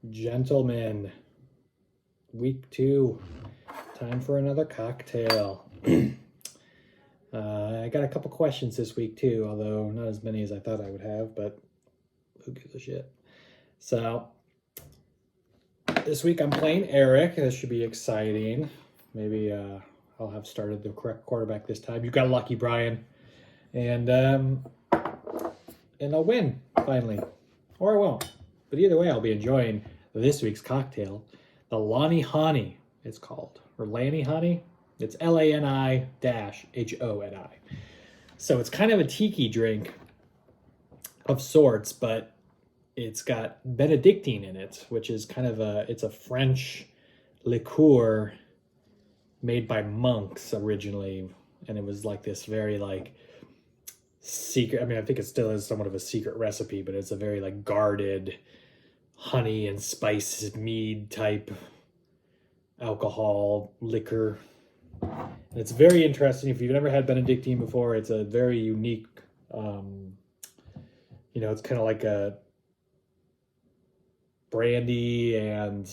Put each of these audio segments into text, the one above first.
Gentlemen, week 2, time for another cocktail. I got a couple questions this week too, although not as many as I thought I would have, but who gives a shit? So, this week I'm playing Eric. This should be exciting. Maybe I'll have started the correct quarterback this time. You got lucky, Brian. And I'll win, finally. Or I won't. But either way, I'll be enjoying this week's cocktail, the Lani-Hani, it's called. Or Lani-Hani. It's Lani-Honi. So it's kind of a tiki drink of sorts, but it's got Benedictine in it, which is kind of it's a French liqueur made by monks originally. And it was like this very like secret, I mean, I think it still is somewhat of a secret recipe, but it's a very like guarded honey and spice mead type alcohol liquor. And it's very interesting. If you've never had Benedictine before, it's a very unique, it's kind of like a brandy and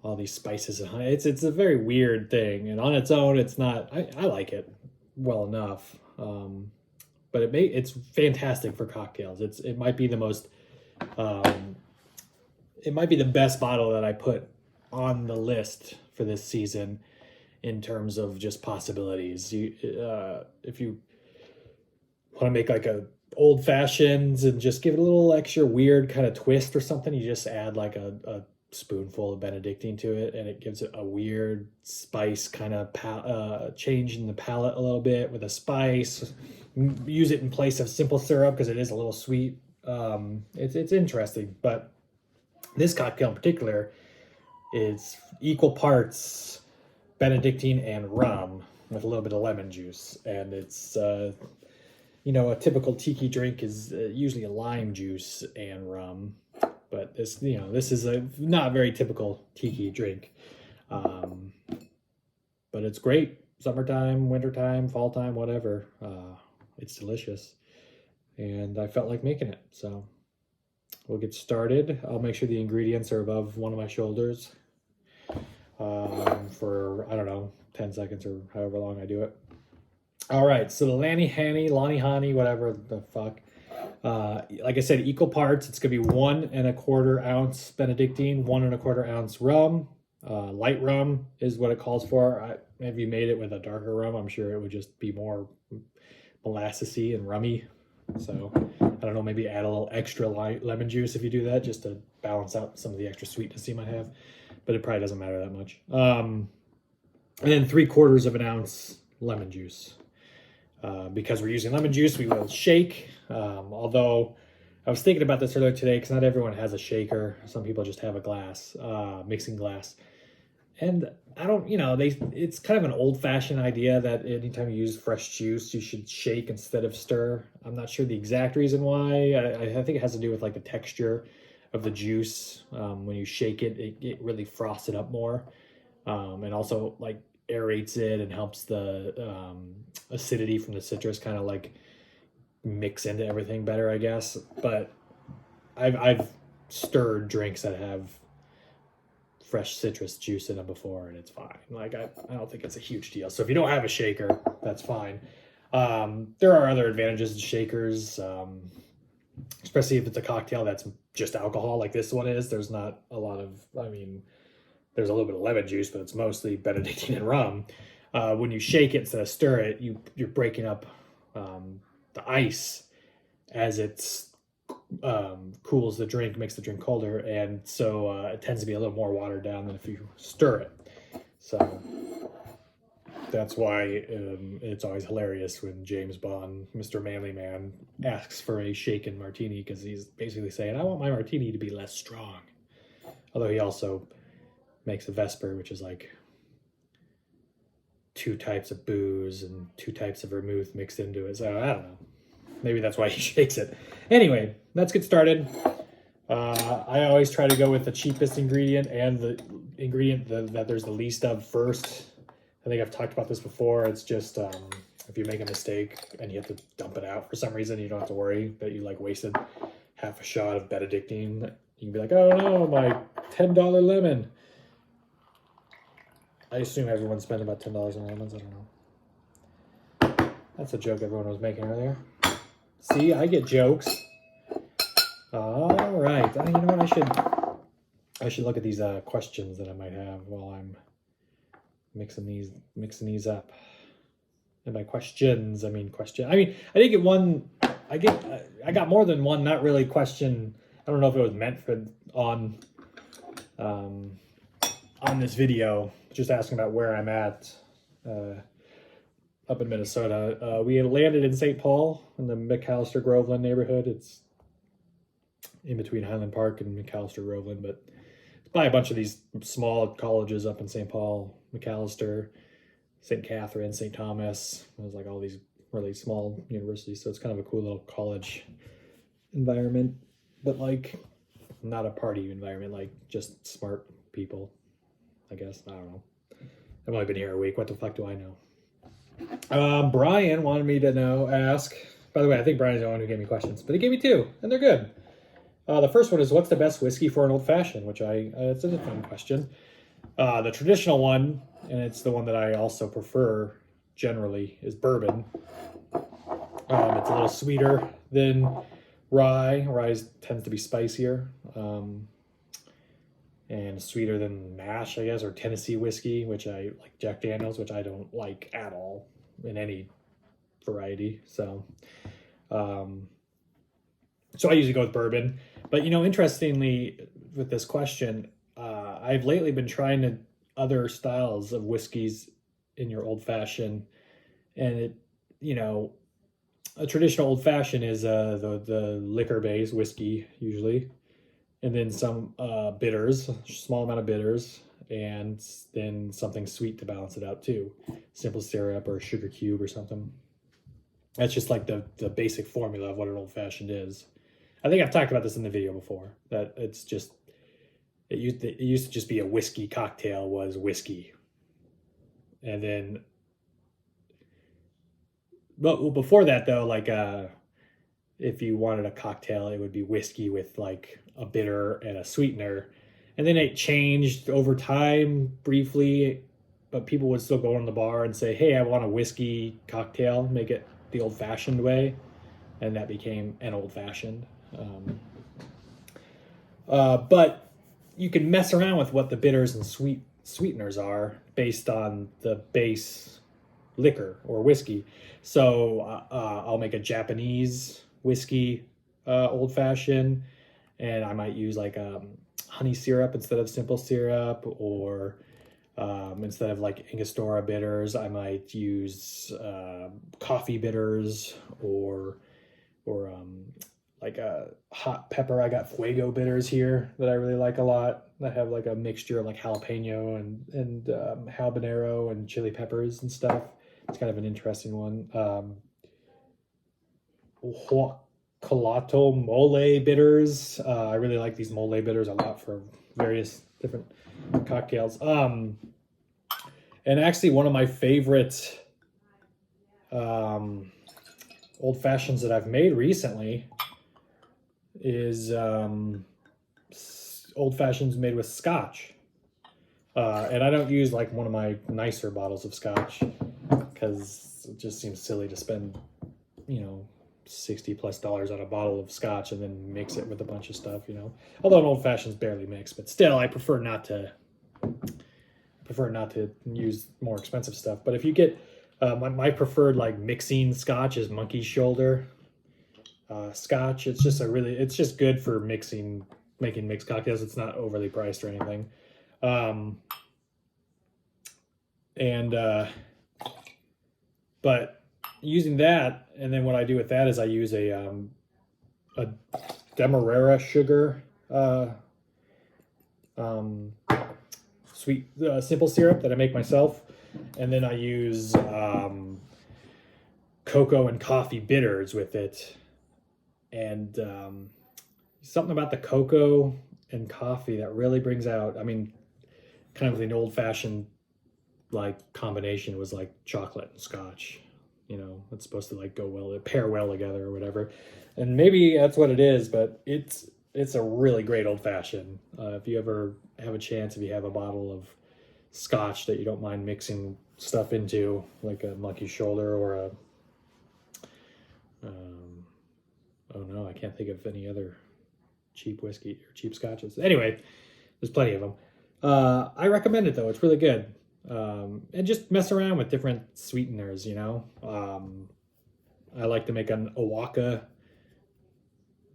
all these spices and honey. It's a very weird thing, and on its own, it's not. I like it well enough, but it's fantastic for cocktails. It might be the most, it might be the best bottle that I put on the list for this season in terms of just possibilities. If you want to make like a old fashions and just give it a little extra weird kind of twist or something, you just add like a spoonful of Benedictine to it, and it gives it a weird spice kind of change in the palate a little bit with a spice. Use it in place of simple syrup because it is a little sweet. It's interesting, but this cocktail in particular is equal parts Benedictine and rum with a little bit of lemon juice, and it's a typical tiki drink is usually a lime juice and rum. But this is a not very typical tiki drink. But it's great. Summertime, wintertime, fall time, whatever. It's delicious. And I felt like making it. So we'll get started. I'll make sure the ingredients are above one of my shoulders for, I don't know, 10 seconds or however long I do it. All right. So the Lani-Hani, whatever the fuck. Like I said, equal parts. It's gonna be 1 1/4 ounce Benedictine, 1 1/4 ounce rum. Light rum is what it calls for. If you made it with a darker rum, I'm sure it would just be more molassesy and rummy. So I don't know, maybe add a little extra lemon juice if you do that, just to balance out some of the extra sweetness you might have. But it probably doesn't matter that much. And then 3/4 of an ounce lemon juice. Because we're using lemon juice, we will shake. Although I was thinking about this earlier today, because not everyone has a shaker. Some people just have a glass, mixing glass. And I don't, it's kind of an old-fashioned idea that anytime you use fresh juice, you should shake instead of stir. I'm not sure the exact reason why. I think it has to do with like the texture of the juice. When you shake it, it really frosts it up more. And also like aerates it and helps the acidity from the citrus kind of like mix into everything better, I guess. But I've stirred drinks that have fresh citrus juice in them before, and it's fine. Like I don't think it's a huge deal. So if you don't have a shaker, that's fine. There are other advantages to shakers, especially if it's a cocktail that's just alcohol like this one is. There's not a lot of, there's a little bit of lemon juice, but it's mostly Benedictine and rum. When you shake it instead of stir it, you're breaking up the ice as it's cools the drink, makes the drink colder, and so it tends to be a little more watered down than if you stir it. So that's why it's always hilarious when James Bond, Mr. Manly Man, asks for a shaken martini, because he's basically saying, I want my martini to be less strong. Although he also makes a Vesper, which is like 2 types of booze and 2 types of vermouth mixed into it. So I don't know. Maybe that's why he shakes it. Anyway, let's get started. I always try to go with the cheapest ingredient and the ingredient that there's the least of first. I think I've talked about this before. It's just if you make a mistake and you have to dump it out for some reason, you don't have to worry that you like wasted half a shot of Benedictine. You can be like, oh no, my $10 lemon. I assume everyone's spending about $10 on lemons. I don't know. That's a joke everyone was making earlier. See, I get jokes. All right. You know what? I should look at these questions that I might have while I'm mixing these up. And by questions, I mean question. I mean, I did get one. I got more than one. Not really question. I don't know if it was meant for on this video. Just asking about where I'm at up in Minnesota. We had landed in St. Paul in the McAllister Groveland neighborhood. It's in between Highland Park and McAllister Groveland, but it's by a bunch of these small colleges up in St. Paul, McAllister, St. Catherine, St. Thomas. It was like all these really small universities, so it's kind of a cool little college environment, but like not a party environment, like just smart people, I guess. I don't know. I've only been here a week. What the fuck do I know? Brian wanted me to ask. By the way, I think Brian's the one who gave me questions, but he gave me two, and they're good. The first one is, what's the best whiskey for an old fashioned? Which it's a fun question. The traditional one, and it's the one that I also prefer generally, is bourbon. It's a little sweeter than rye. Rye tends to be spicier. And sweeter than mash, I guess, or Tennessee whiskey, which I like, Jack Daniels, which I don't like at all in any variety. So I usually go with bourbon. But, interestingly, with this question, I've lately been trying other styles of whiskeys in your old fashioned, and a traditional old fashioned is the liquor based whiskey usually, and then some bitters, small amount of bitters, and then something sweet to balance it out too, simple syrup or a sugar cube or something. That's just like the basic formula of what an old fashioned is. I think I've talked about this in the video before, that it used to just be a whiskey cocktail was whiskey. And then, well, before that though, like if you wanted a cocktail, it would be whiskey with like a bitter and a sweetener. And then it changed over time briefly, but people would still go in the bar and say, hey, I want a whiskey cocktail, make it the old fashioned way. And that became an old fashioned. But you can mess around with what the bitters and sweeteners are based on the base liquor or whiskey. So I'll make a Japanese whiskey old fashioned, and I might use like honey syrup instead of simple syrup, or instead of like Angostura bitters, I might use coffee bitters, or like a hot pepper. I got Fuego bitters here that I really like a lot, that have like a mixture of like jalapeno and habanero and chili peppers and stuff. It's kind of an interesting one. Colato mole bitters. I really like these mole bitters a lot for various different cocktails. And actually one of my favorite old fashions that I've made recently is old fashions made with scotch. And I don't use like one of my nicer bottles of scotch, because it just seems silly to spend, $60+ on a bottle of scotch and then mix it with a bunch of stuff, Although an old fashioned's barely mixed, but still, I prefer not to use more expensive stuff. But if you get my preferred like mixing scotch is Monkey Shoulder scotch. It's just good for making mixed cocktails. It's not overly priced or anything. But using that, and then what I do with that is I use a Demerara sugar sweet simple syrup that I make myself, and then I use cocoa and coffee bitters with it. And something about the cocoa and coffee that really brings out, kind of an old-fashioned like combination was like chocolate and scotch, it's supposed to like go well, pair well together or whatever. And maybe that's what it is, but it's a really great old fashioned. If you ever have a chance, if you have a bottle of scotch that you don't mind mixing stuff into, like a monkey shoulder or a oh no, I can't think of any other cheap whiskey or cheap scotches. Anyway, there's plenty of them. I recommend it though; it's really good. And just mess around with different sweeteners. I like to make an Oaxaca.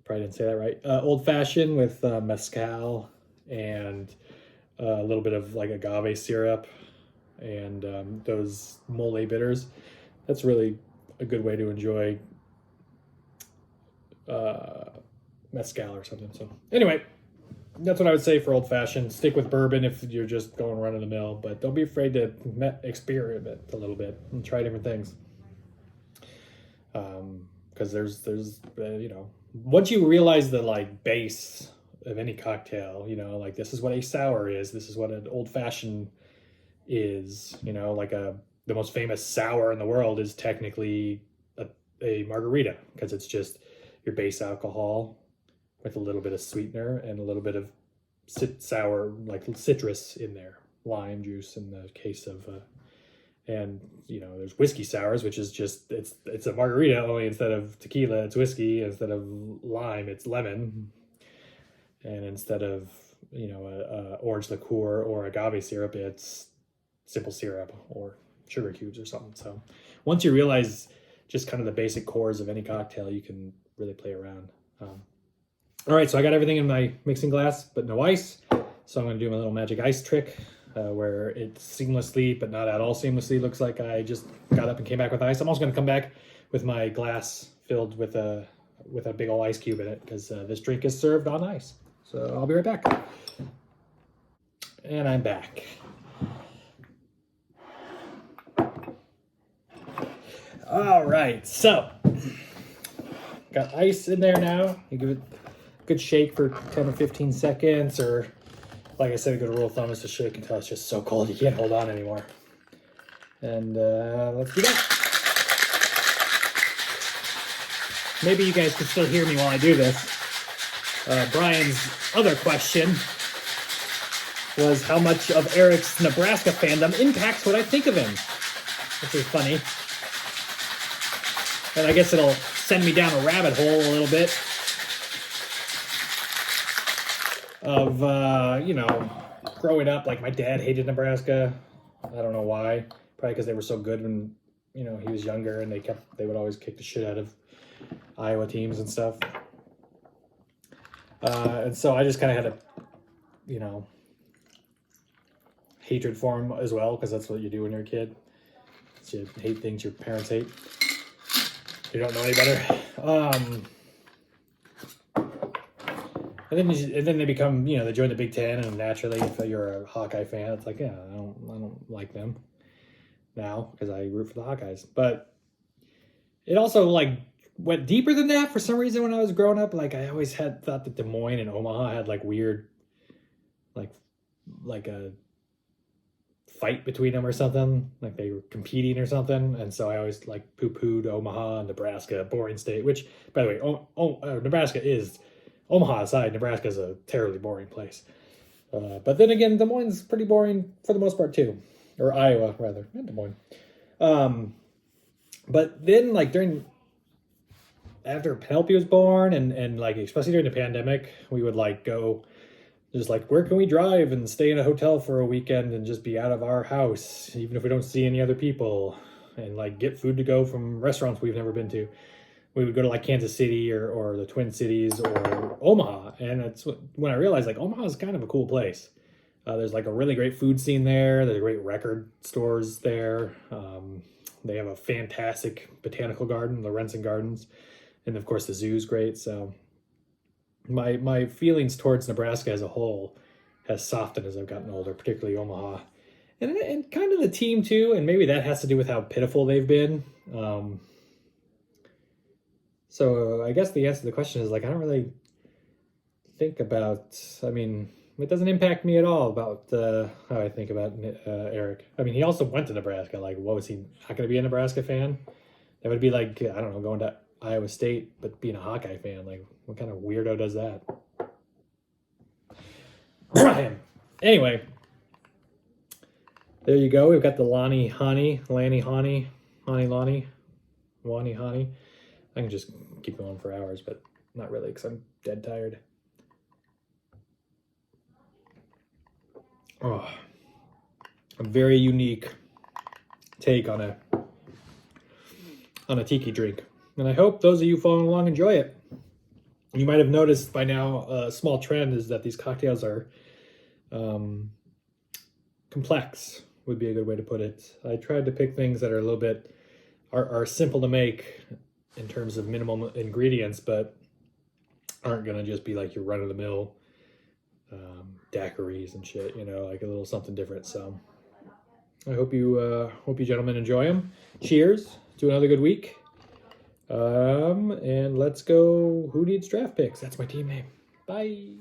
Probably didn't say that right. Old fashioned with mezcal and a little bit of like agave syrup and those mole bitters. That's really a good way to enjoy mezcal or something. So anyway, that's what I would say for old fashioned. Stick with bourbon if you're just going run of the mill, but don't be afraid to experiment a little bit and try different things. Because there's once you realize the like base of any cocktail, like this is what a sour is, this is what an old fashioned is. Like the most famous sour in the world is technically a margarita because it's just your base alcohol with a little bit of sweetener and a little bit of sour, like citrus in there, lime juice in the case of and there's whiskey sours, which is just it's a margarita, only instead of tequila it's whiskey, instead of lime it's lemon, and instead of a orange liqueur or agave syrup it's simple syrup or sugar cubes or something. So once you realize just kind of the basic cores of any cocktail, you can really play around. All right, so I got everything in my mixing glass, but no ice. So I'm going to do my little magic ice trick where it seamlessly, but not at all seamlessly, looks like I just got up and came back with ice. I'm also going to come back with my glass filled with a big old ice cube in it because this drink is served on ice. So I'll be right back. And I'm back. All right, so got ice in there now. You give it a good shake for 10 or 15 seconds, or like I said, a good rule of thumb is to shake until it's just so cold you can't hold on anymore. And let's do that. Maybe you guys can still hear me while I do this. Brian's other question was how much of Eric's Nebraska fandom impacts what I think of him, which is funny. And I guess it'll send me down a rabbit hole a little bit of, growing up, like my dad hated Nebraska. I don't know why. Probably because they were so good when, he was younger, and they would always kick the shit out of Iowa teams and stuff. And so I just kind of had a, hatred for him as well, because that's what you do when you're a kid. So you hate things your parents hate. You don't know any better. And then they become, they join the Big Ten, and naturally, if you're a Hawkeye fan, it's like, yeah, I don't like them now because I root for the Hawkeyes. But it also like went deeper than that for some reason when I was growing up. Like I always thought that Des Moines and Omaha had like weird, like a fight between them or something, like they were competing or something, and so I always like poo-pooed Omaha and Nebraska, boring state, which by the way, Nebraska is, Omaha aside, Nebraska is a terribly boring place, but then again, Des Moines is pretty boring for the most part too, or Iowa rather, not Des Moines. But then like after Penelope was born and like especially during the pandemic, we would like go just like, where can we drive and stay in a hotel for a weekend and just be out of our house, even if we don't see any other people, and like get food to go from restaurants we've never been to. We would go to like Kansas City or the Twin Cities or Omaha. And it's when I realized like Omaha is kind of a cool place. There's like a really great food scene there. There's great record stores there. They have a fantastic botanical garden, the Renson Gardens. And of course the zoo's great. So my feelings towards Nebraska as a whole has softened as I've gotten older, particularly Omaha, and kind of the team too. And maybe that has to do with how pitiful they've been. So I guess the answer to the question is like, I don't really think about, I mean, it doesn't impact me at all about how I think about Eric. I mean, he also went to Nebraska. Like, what was he not going to be a Nebraska fan? It would be like, I don't know, going to Iowa State, but being a Hawkeye fan. Like, what kind of weirdo does that? Anyway, there you go. We've got the Lani-Hani, Lani-Hani, Lani-Hani. I can just keep going for hours, but not really because I'm dead tired. Oh, a very unique take on a tiki drink. And I hope those of you following along enjoy it. You might have noticed by now a small trend is that these cocktails are complex, would be a good way to put it. I tried to pick things that are a little bit, are simple to make in terms of minimal ingredients, but aren't going to just be like your run-of-the-mill daiquiris and shit, you know, like a little something different. So I hope you gentlemen enjoy them. Cheers to another good week. And let's go. Who needs draft picks? That's my team name. Bye.